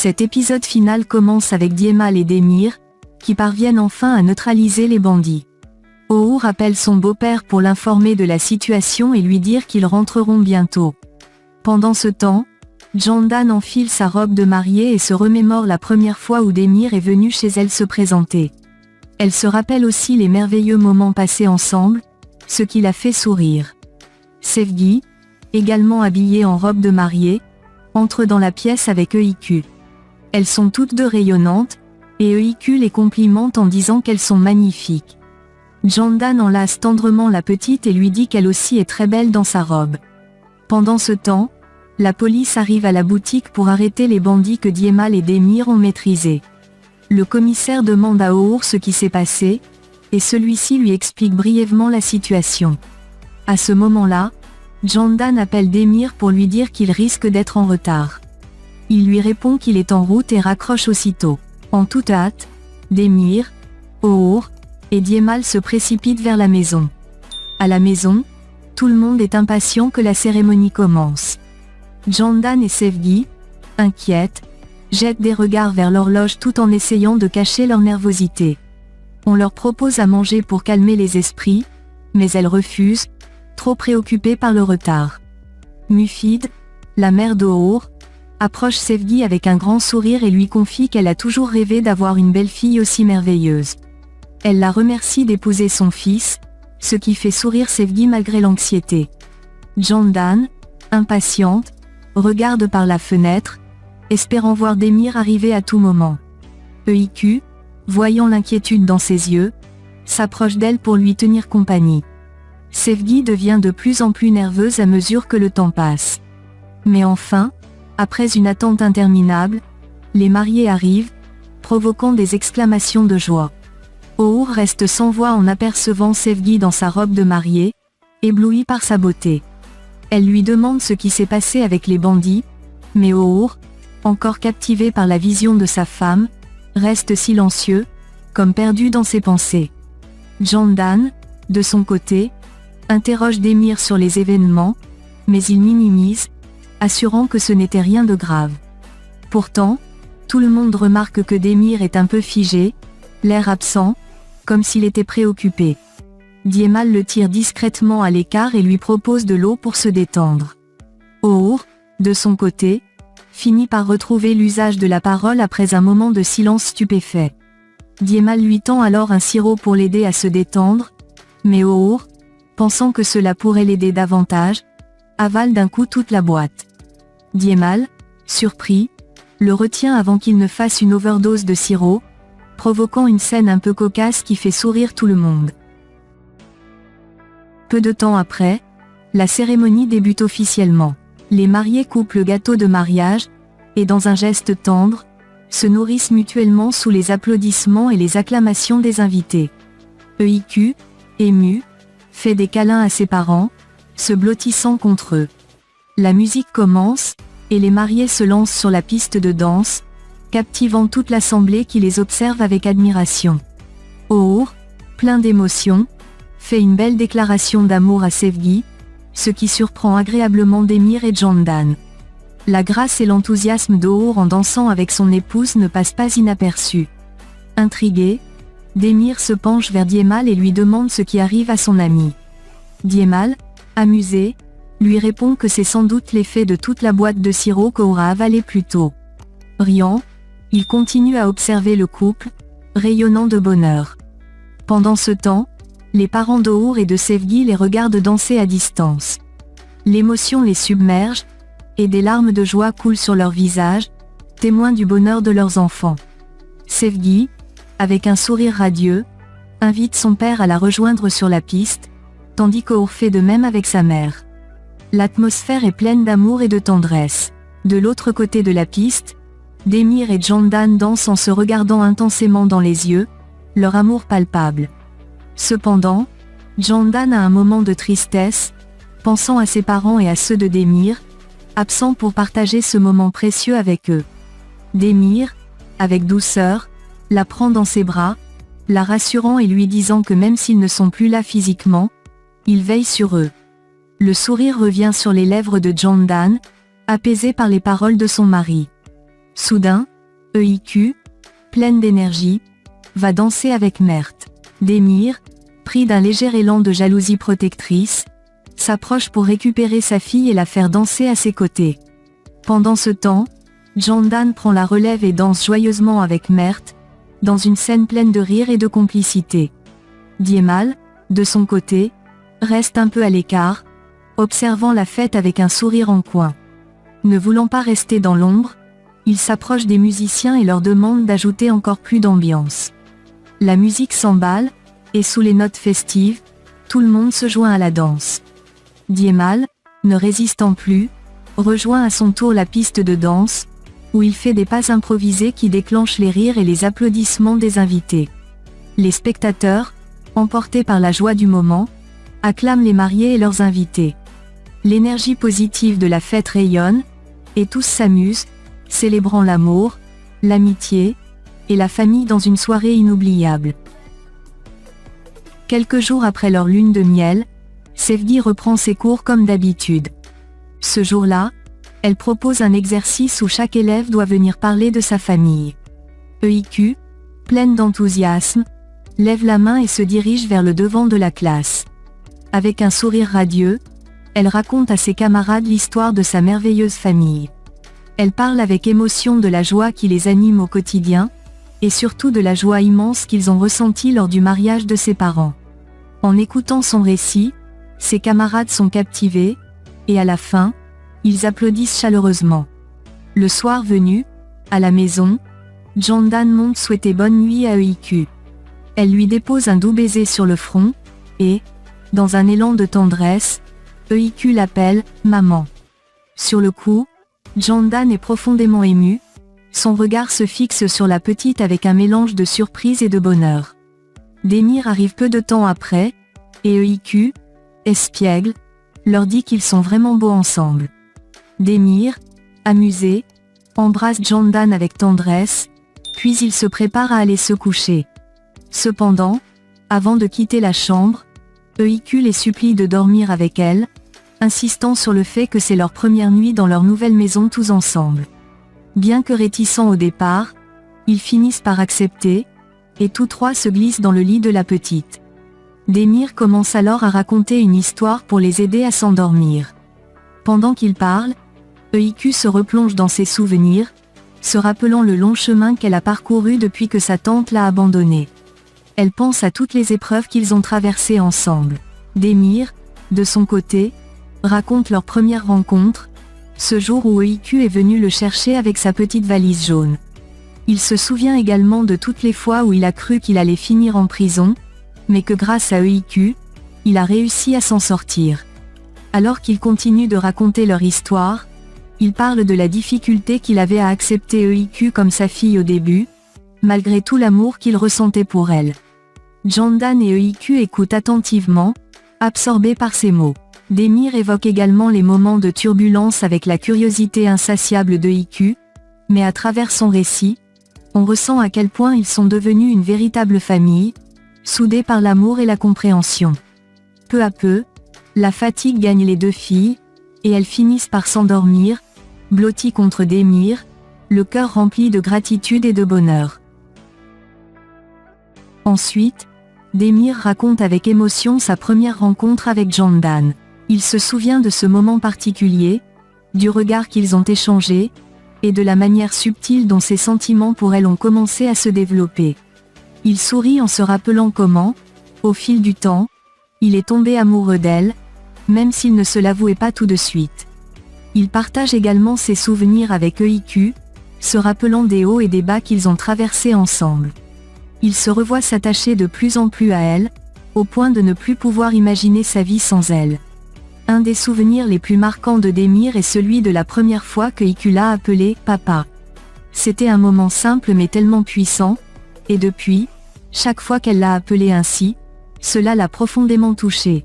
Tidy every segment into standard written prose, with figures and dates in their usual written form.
Cet épisode final commence avec Djemal et Demir, qui parviennent enfin à neutraliser les bandits. O'Hoor appelle son beau-père pour l'informer de la situation et lui dire qu'ils rentreront bientôt. Pendant ce temps, Candan enfile sa robe de mariée et se remémore la première fois où Demir est venu chez elle se présenter. Elle se rappelle aussi les merveilleux moments passés ensemble, ce qui la fait sourire. Sevgi, également habillée en robe de mariée, entre dans la pièce avec EIQ. Elles sont toutes deux rayonnantes, et EIQ les complimente en disant qu'elles sont magnifiques. Candan enlace tendrement la petite et lui dit qu'elle aussi est très belle dans sa robe. Pendant ce temps, la police arrive à la boutique pour arrêter les bandits que Djemal et Demir ont maîtrisés. Le commissaire demande à O'Hoor ce qui s'est passé, et celui-ci lui explique brièvement la situation. À ce moment-là, Candan appelle Demir pour lui dire qu'il risque d'être en retard. Il lui répond qu'il est en route et raccroche aussitôt. En toute hâte, Demir, O'Hoor et Djemal se précipitent vers la maison. À la maison, tout le monde est impatient que la cérémonie commence. Candan et Sevgi, inquiètes, jettent des regards vers l'horloge tout en essayant de cacher leur nervosité. On leur propose à manger pour calmer les esprits, mais elles refusent, trop préoccupées par le retard. Mufid, la mère d'O'Hoor, approche Sevgi avec un grand sourire et lui confie qu'elle a toujours rêvé d'avoir une belle-fille aussi merveilleuse. Elle la remercie d'épouser son fils, ce qui fait sourire Sevgi malgré l'anxiété. Candan, impatiente, regarde par la fenêtre, espérant voir Demir arriver à tout moment. EIQ, voyant l'inquiétude dans ses yeux, s'approche d'elle pour lui tenir compagnie. Sevgi devient de plus en plus nerveuse à mesure que le temps passe. Mais enfin, après une attente interminable, les mariés arrivent, provoquant des exclamations de joie. O'Hoor reste sans voix en apercevant Sevgi dans sa robe de mariée, éblouie par sa beauté. Elle lui demande ce qui s'est passé avec les bandits, mais O'Hoor, encore captivé par la vision de sa femme, reste silencieux, comme perdu dans ses pensées. Candan, de son côté, interroge Demir sur les événements, mais il minimise, assurant que ce n'était rien de grave. Pourtant, tout le monde remarque que Demir est un peu figé, l'air absent, comme s'il était préoccupé. Djemal le tire discrètement à l'écart et lui propose de l'eau pour se détendre. O'Hoor, de son côté, finit par retrouver l'usage de la parole après un moment de silence stupéfait. Djemal lui tend alors un sirop pour l'aider à se détendre, mais O'Hoor, pensant que cela pourrait l'aider davantage, avale d'un coup toute la boîte. Djemal, surpris, le retient avant qu'il ne fasse une overdose de sirop, provoquant une scène un peu cocasse qui fait sourire tout le monde. Peu de temps après, la cérémonie débute officiellement. Les mariés coupent le gâteau de mariage, et dans un geste tendre, se nourrissent mutuellement sous les applaudissements et les acclamations des invités. EIQ, ému, fait des câlins à ses parents, se blottissant contre eux. La musique commence, et les mariés se lancent sur la piste de danse, captivant toute l'assemblée qui les observe avec admiration. O'Hoor, plein d'émotion, fait une belle déclaration d'amour à Sevgi, ce qui surprend agréablement Demir et Candan. La grâce et l'enthousiasme d'O'Hoor en dansant avec son épouse ne passent pas inaperçus. Intrigué, Demir se penche vers Djemal et lui demande ce qui arrive à son ami. Djemal, amusé, lui répond que c'est sans doute l'effet de toute la boîte de sirop qu'O'Hoor a avalé plus tôt. Riant, il continue à observer le couple, rayonnant de bonheur. Pendant ce temps, les parents d'O'Hoor et de Sevgi les regardent danser à distance. L'émotion les submerge, et des larmes de joie coulent sur leurs visages, témoins du bonheur de leurs enfants. Sevgi, avec un sourire radieux, invite son père à la rejoindre sur la piste, tandis qu'O'Hoor fait de même avec sa mère. L'atmosphère est pleine d'amour et de tendresse. De l'autre côté de la piste, Demir et Candan dansent en se regardant intensément dans les yeux, leur amour palpable. Cependant, Candan a un moment de tristesse, pensant à ses parents et à ceux de Demir, absents pour partager ce moment précieux avec eux. Demir, avec douceur, la prend dans ses bras, la rassurant et lui disant que même s'ils ne sont plus là physiquement, il veille sur eux. Le sourire revient sur les lèvres de Candan, apaisé par les paroles de son mari. Soudain, EIQ, pleine d'énergie, va danser avec Mert. Demir, pris d'un léger élan de jalousie protectrice, s'approche pour récupérer sa fille et la faire danser à ses côtés. Pendant ce temps, Candan prend la relève et danse joyeusement avec Mert, dans une scène pleine de rire et de complicité. Djemal, de son côté, reste un peu à l'écart, observant la fête avec un sourire en coin. Ne voulant pas rester dans l'ombre, il s'approche des musiciens et leur demande d'ajouter encore plus d'ambiance. La musique s'emballe, et sous les notes festives, tout le monde se joint à la danse. Djemal, ne résistant plus, rejoint à son tour la piste de danse, où il fait des pas improvisés qui déclenchent les rires et les applaudissements des invités. Les spectateurs, emportés par la joie du moment, acclament les mariés et leurs invités. L'énergie positive de la fête rayonne, et tous s'amusent, célébrant l'amour, l'amitié, et la famille dans une soirée inoubliable. Quelques jours après leur lune de miel, Sevgi reprend ses cours comme d'habitude. Ce jour-là, elle propose un exercice où chaque élève doit venir parler de sa famille. EIQ, pleine d'enthousiasme, lève la main et se dirige vers le devant de la classe. Avec un sourire radieux, elle raconte à ses camarades l'histoire de sa merveilleuse famille. Elle parle avec émotion de la joie qui les anime au quotidien, et surtout de la joie immense qu'ils ont ressentie lors du mariage de ses parents. En écoutant son récit, ses camarades sont captivés, et à la fin, ils applaudissent chaleureusement. Le soir venu, à la maison, Candan monte souhaiter bonne nuit à EIQ. Elle lui dépose un doux baiser sur le front, et, dans un élan de tendresse, EIQ l'appelle « maman ». Sur le coup, Candan est profondément ému, son regard se fixe sur la petite avec un mélange de surprise et de bonheur. Demir arrive peu de temps après, et EIQ, espiègle, leur dit qu'ils sont vraiment beaux ensemble. Demir, amusé, embrasse Candan avec tendresse, puis il se prépare à aller se coucher. Cependant, avant de quitter la chambre, EIQ les supplie de dormir avec elle, insistant sur le fait que c'est leur première nuit dans leur nouvelle maison tous ensemble. Bien que réticents au départ, ils finissent par accepter, et tous trois se glissent dans le lit de la petite. Demir commence alors à raconter une histoire pour les aider à s'endormir. Pendant qu'il parle, EIQ se replonge dans ses souvenirs, se rappelant le long chemin qu'elle a parcouru depuis que sa tante l'a abandonnée. Elle pense à toutes les épreuves qu'ils ont traversées ensemble. Demir, de son côté, raconte leur première rencontre, ce jour où EIQ est venu le chercher avec sa petite valise jaune. Il se souvient également de toutes les fois où il a cru qu'il allait finir en prison, mais que grâce à EIQ, il a réussi à s'en sortir. Alors qu'ils continuent de raconter leur histoire, il parle de la difficulté qu'il avait à accepter EIQ comme sa fille au début, malgré tout l'amour qu'il ressentait pour elle. Candan et EIQ écoutent attentivement, absorbés par ses mots. Demir évoque également les moments de turbulence avec la curiosité insatiable d'EIQ, mais à travers son récit, on ressent à quel point ils sont devenus une véritable famille, soudés par l'amour et la compréhension. Peu à peu, la fatigue gagne les deux filles, et elles finissent par s'endormir, blotties contre Demir, le cœur rempli de gratitude et de bonheur. Ensuite, Demir raconte avec émotion sa première rencontre avec Candan. Il se souvient de ce moment particulier, du regard qu'ils ont échangé, et de la manière subtile dont ses sentiments pour elle ont commencé à se développer. Il sourit en se rappelant comment, au fil du temps, il est tombé amoureux d'elle, même s'il ne se l'avouait pas tout de suite. Il partage également ses souvenirs avec EIQ, se rappelant des hauts et des bas qu'ils ont traversés ensemble. Il se revoit s'attacher de plus en plus à elle, au point de ne plus pouvoir imaginer sa vie sans elle. Un des souvenirs les plus marquants de Demir est celui de la première fois que EIQ l'a appelé « papa ». C'était un moment simple mais tellement puissant, et depuis, chaque fois qu'elle l'a appelé ainsi, cela l'a profondément touché.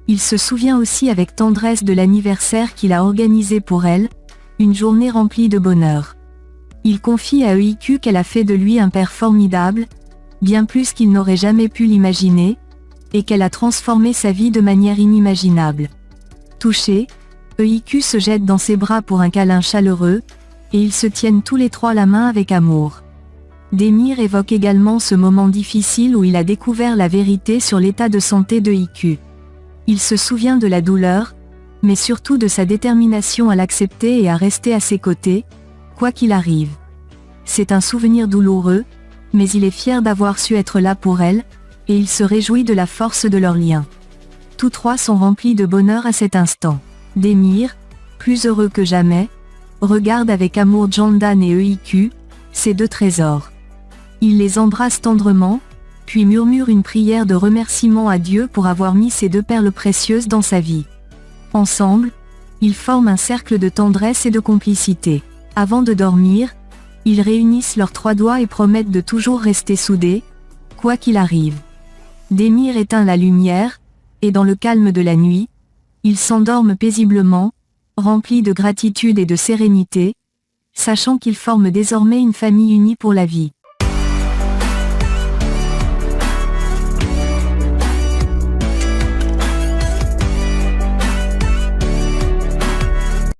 Il se souvient aussi avec tendresse de l'anniversaire qu'il a organisé pour elle, une journée remplie de bonheur. Il confie à EIQ qu'elle a fait de lui un père formidable, bien plus qu'il n'aurait jamais pu l'imaginer, et qu'elle a transformé sa vie de manière inimaginable. Touché, EIQ se jette dans ses bras pour un câlin chaleureux, et ils se tiennent tous les trois la main avec amour. Démir évoque également ce moment difficile où il a découvert la vérité sur l'état de santé de IQ. Il se souvient de la douleur, mais surtout de sa détermination à l'accepter et à rester à ses côtés, quoi qu'il arrive. C'est un souvenir douloureux, mais il est fier d'avoir su être là pour elle, et il se réjouit de la force de leur lien. Tous trois sont remplis de bonheur à cet instant. Démir, plus heureux que jamais, regarde avec amour Jandan et EIQ, ses deux trésors. Il les embrasse tendrement, puis murmure une prière de remerciement à Dieu pour avoir mis ces deux perles précieuses dans sa vie. Ensemble, ils forment un cercle de tendresse et de complicité. Avant de dormir, ils réunissent leurs trois doigts et promettent de toujours rester soudés, quoi qu'il arrive. Démir éteint la lumière, et dans le calme de la nuit, ils s'endorment paisiblement, remplis de gratitude et de sérénité, sachant qu'ils forment désormais une famille unie pour la vie.